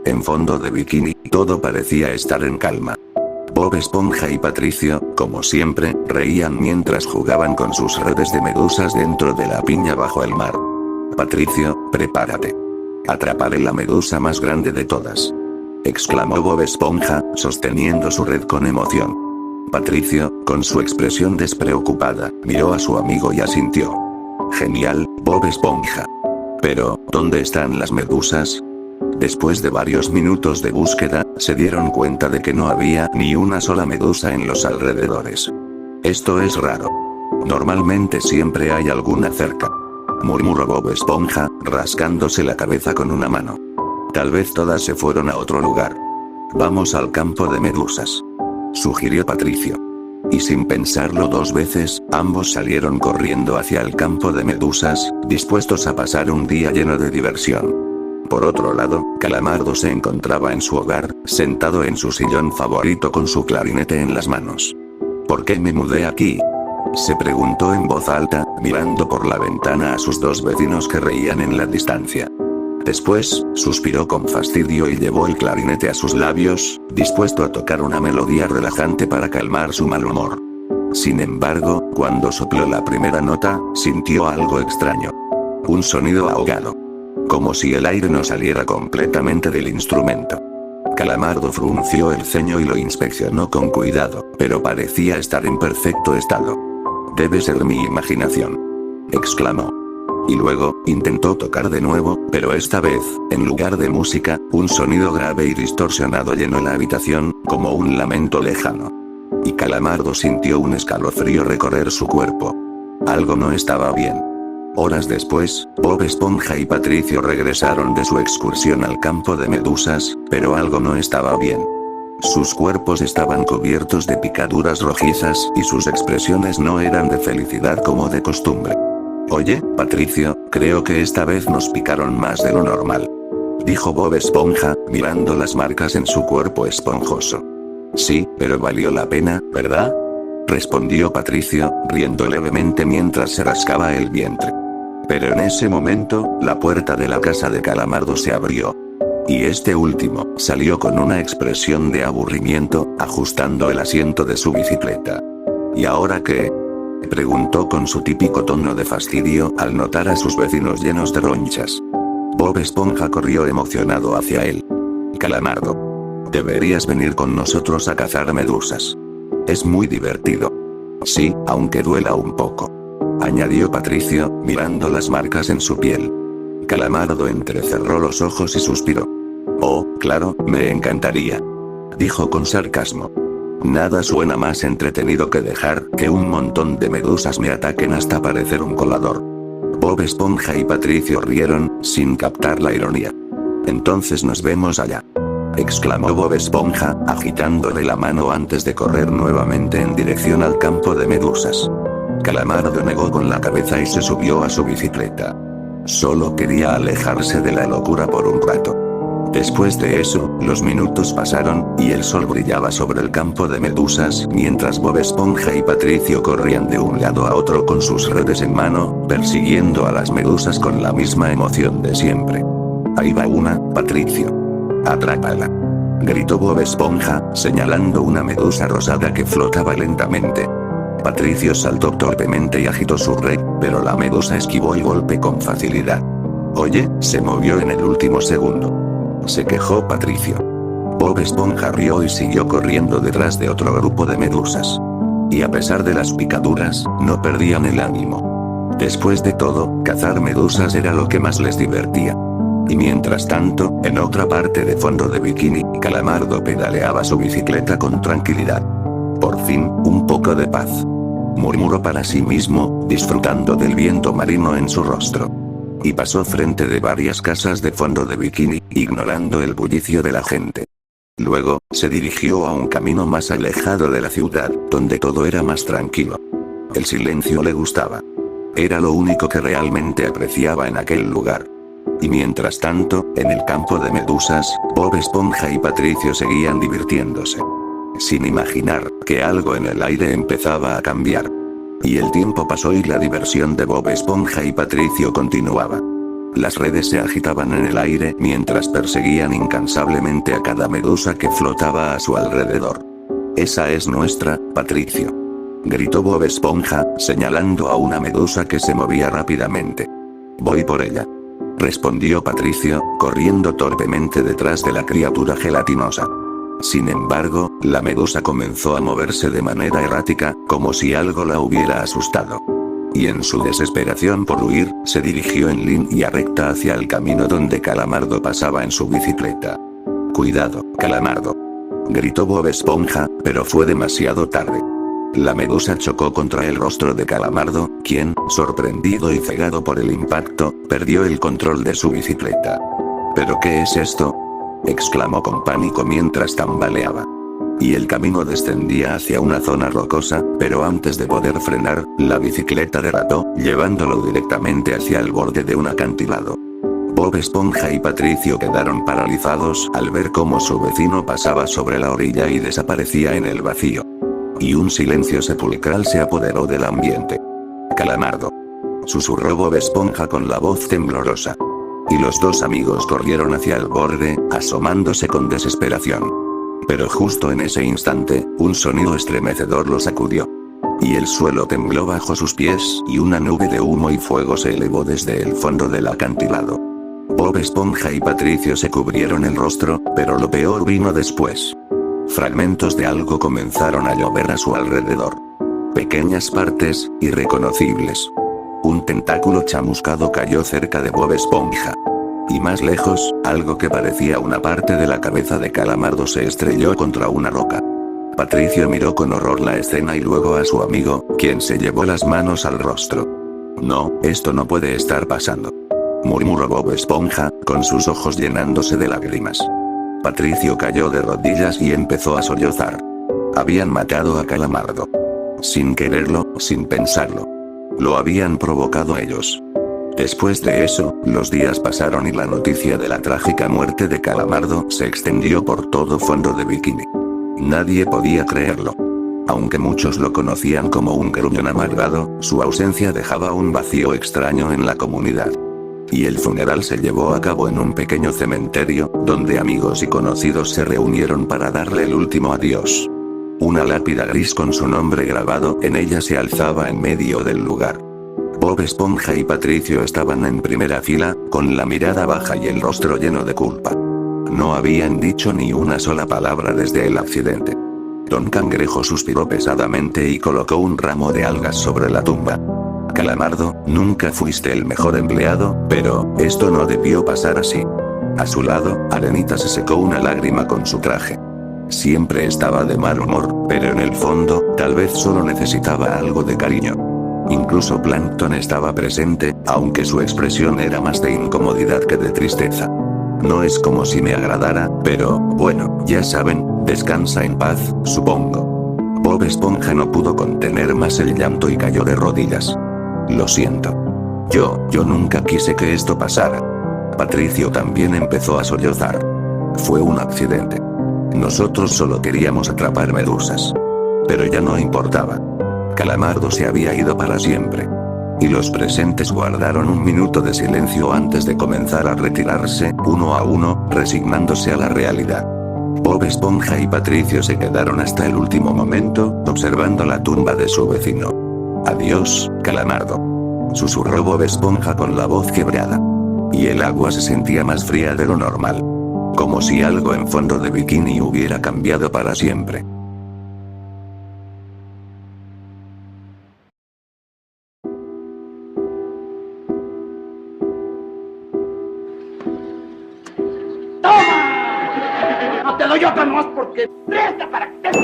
En fondo de bikini, todo parecía estar en calma. Bob Esponja y Patricio, como siempre, reían mientras jugaban con sus redes de medusas dentro de la piña bajo el mar. Patricio, prepárate. Atraparé la medusa más grande de todas, exclamó Bob Esponja, sosteniendo su red con emoción. Patricio, con su expresión despreocupada, miró a su amigo y asintió. Genial, Bob Esponja. Pero, ¿dónde están las medusas? Después de varios minutos de búsqueda, se dieron cuenta de que no había ni una sola medusa en los alrededores. Esto es raro. Normalmente siempre hay alguna cerca, murmuró Bob Esponja, rascándose la cabeza con una mano. Tal vez todas se fueron a otro lugar. Vamos al campo de medusas, sugirió Patricio. Y sin pensarlo dos veces, ambos salieron corriendo hacia el campo de medusas, dispuestos a pasar un día lleno de diversión. Por otro lado, Calamardo se encontraba en su hogar, sentado en su sillón favorito con su clarinete en las manos. ¿Por qué me mudé aquí?, se preguntó en voz alta, mirando por la ventana a sus dos vecinos que reían en la distancia. Después, suspiró con fastidio y llevó el clarinete a sus labios, dispuesto a tocar una melodía relajante para calmar su mal humor. Sin embargo, cuando sopló la primera nota, sintió algo extraño. Un sonido ahogado. Como si el aire no saliera completamente del instrumento. Calamardo frunció el ceño y lo inspeccionó con cuidado, pero parecía estar en perfecto estado. Debe ser mi imaginación, exclamó. Y luego, intentó tocar de nuevo, pero esta vez, en lugar de música, un sonido grave y distorsionado llenó la habitación, como un lamento lejano. Y Calamardo sintió un escalofrío recorrer su cuerpo. Algo no estaba bien. Horas después, Bob Esponja y Patricio regresaron de su excursión al campo de medusas, pero algo no estaba bien. Sus cuerpos estaban cubiertos de picaduras rojizas y sus expresiones no eran de felicidad como de costumbre. Oye, Patricio, creo que esta vez nos picaron más de lo normal, dijo Bob Esponja, mirando las marcas en su cuerpo esponjoso. Sí, pero valió la pena, ¿verdad?, respondió Patricio, riendo levemente mientras se rascaba el vientre. Pero en ese momento, la puerta de la casa de Calamardo se abrió. Y este último, salió con una expresión de aburrimiento, ajustando el asiento de su bicicleta. ¿Y ahora qué?, preguntó con su típico tono de fastidio al notar a sus vecinos llenos de ronchas. Bob Esponja corrió emocionado hacia él. Calamardo, deberías venir con nosotros a cazar medusas. Es muy divertido. Sí, aunque duela un poco, añadió Patricio, mirando las marcas en su piel. Calamardo entrecerró los ojos y suspiró. Oh, claro, me encantaría, dijo con sarcasmo. Nada suena más entretenido que dejar que un montón de medusas me ataquen hasta parecer un colador. Bob Esponja y Patricio rieron, sin captar la ironía. Entonces nos vemos allá, exclamó Bob Esponja, agitándole la mano antes de correr nuevamente en dirección al campo de medusas. Calamardo negó con la cabeza y se subió a su bicicleta. Solo quería alejarse de la locura por un rato. Después de eso, los minutos pasaron, y el sol brillaba sobre el campo de medusas mientras Bob Esponja y Patricio corrían de un lado a otro con sus redes en mano, persiguiendo a las medusas con la misma emoción de siempre. Ahí va una, Patricio. Atrápala, gritó Bob Esponja, señalando una medusa rosada que flotaba lentamente. Patricio saltó torpemente y agitó su red, pero la medusa esquivó el golpe con facilidad. Oye, se movió en el último segundo, se quejó Patricio. Bob Esponja rió y siguió corriendo detrás de otro grupo de medusas. Y a pesar de las picaduras, no perdían el ánimo. Después de todo, cazar medusas era lo que más les divertía. Y mientras tanto, en otra parte de fondo de bikini, Calamardo pedaleaba su bicicleta con tranquilidad. Por fin, un poco de paz, murmuró para sí mismo, disfrutando del viento marino en su rostro. Y pasó frente de varias casas de fondo de bikini, ignorando el bullicio de la gente. Luego, se dirigió a un camino más alejado de la ciudad, donde todo era más tranquilo. El silencio le gustaba. Era lo único que realmente apreciaba en aquel lugar. Y mientras tanto, en el campo de medusas, Bob Esponja y Patricio seguían divirtiéndose, sin imaginar que algo en el aire empezaba a cambiar. Y el tiempo pasó y la diversión de Bob Esponja y Patricio continuaba. Las redes se agitaban en el aire mientras perseguían incansablemente a cada medusa que flotaba a su alrededor. «Esa es nuestra, Patricio», gritó Bob Esponja, señalando a una medusa que se movía rápidamente. «Voy por ella», respondió Patricio, corriendo torpemente detrás de la criatura gelatinosa. Sin embargo, la medusa comenzó a moverse de manera errática, como si algo la hubiera asustado. Y en su desesperación por huir, se dirigió en línea recta hacia el camino donde Calamardo pasaba en su bicicleta. «Cuidado, Calamardo», gritó Bob Esponja, pero fue demasiado tarde. La medusa chocó contra el rostro de Calamardo, quien, sorprendido y cegado por el impacto, perdió el control de su bicicleta. «¿Pero qué es esto?», exclamó con pánico mientras tambaleaba. Y el camino descendía hacia una zona rocosa, pero antes de poder frenar, la bicicleta derrapó, llevándolo directamente hacia el borde de un acantilado. Bob Esponja y Patricio quedaron paralizados al ver cómo su vecino pasaba sobre la orilla y desaparecía en el vacío. Y un silencio sepulcral se apoderó del ambiente. «Calamardo», susurró Bob Esponja con la voz temblorosa. Y los dos amigos corrieron hacia el borde, asomándose con desesperación. Pero justo en ese instante, un sonido estremecedor los sacudió. Y el suelo tembló bajo sus pies, y una nube de humo y fuego se elevó desde el fondo del acantilado. Bob Esponja y Patricio se cubrieron el rostro, pero lo peor vino después. Fragmentos de algo comenzaron a llover a su alrededor. Pequeñas partes, irreconocibles. Un tentáculo chamuscado cayó cerca de Bob Esponja. Y más lejos, algo que parecía una parte de la cabeza de Calamardo se estrelló contra una roca. Patricio miró con horror la escena y luego a su amigo, quien se llevó las manos al rostro. «No, esto no puede estar pasando», murmuró Bob Esponja, con sus ojos llenándose de lágrimas. Patricio cayó de rodillas y empezó a sollozar. Habían matado a Calamardo. Sin quererlo, sin pensarlo. Lo habían provocado ellos. Después de eso, los días pasaron y la noticia de la trágica muerte de Calamardo se extendió por todo Fondo de Bikini. Nadie podía creerlo. Aunque muchos lo conocían como un gruñón amargado, su ausencia dejaba un vacío extraño en la comunidad. Y el funeral se llevó a cabo en un pequeño cementerio, donde amigos y conocidos se reunieron para darle el último adiós. Una lápida gris con su nombre grabado en ella se alzaba en medio del lugar. Bob Esponja y Patricio estaban en primera fila, con la mirada baja y el rostro lleno de culpa. No habían dicho ni una sola palabra desde el accidente. Don Cangrejo suspiró pesadamente y colocó un ramo de algas sobre la tumba. «Calamardo, nunca fuiste el mejor empleado, pero esto no debió pasar así». A su lado, Arenita se secó una lágrima con su traje. Siempre estaba de mal humor, pero en el fondo, tal vez solo necesitaba algo de cariño. Incluso Plankton estaba presente, aunque su expresión era más de incomodidad que de tristeza. «No es como si me agradara, pero, bueno, ya saben, descansa en paz, supongo». Bob Esponja no pudo contener más el llanto y cayó de rodillas. «Lo siento. Yo nunca quise que esto pasara». Patricio también empezó a sollozar. «Fue un accidente. Nosotros solo queríamos atrapar medusas». Pero ya no importaba. Calamardo se había ido para siempre. Y los presentes guardaron un minuto de silencio antes de comenzar a retirarse, uno a uno, resignándose a la realidad. Bob Esponja y Patricio se quedaron hasta el último momento, observando la tumba de su vecino. «Adiós, Calamardo», susurró Bob Esponja con la voz quebrada. Y el agua se sentía más fría de lo normal. Como si algo en Fondo de Bikini hubiera cambiado para siempre. ¡Toma! No te doy otra más porque presta para que te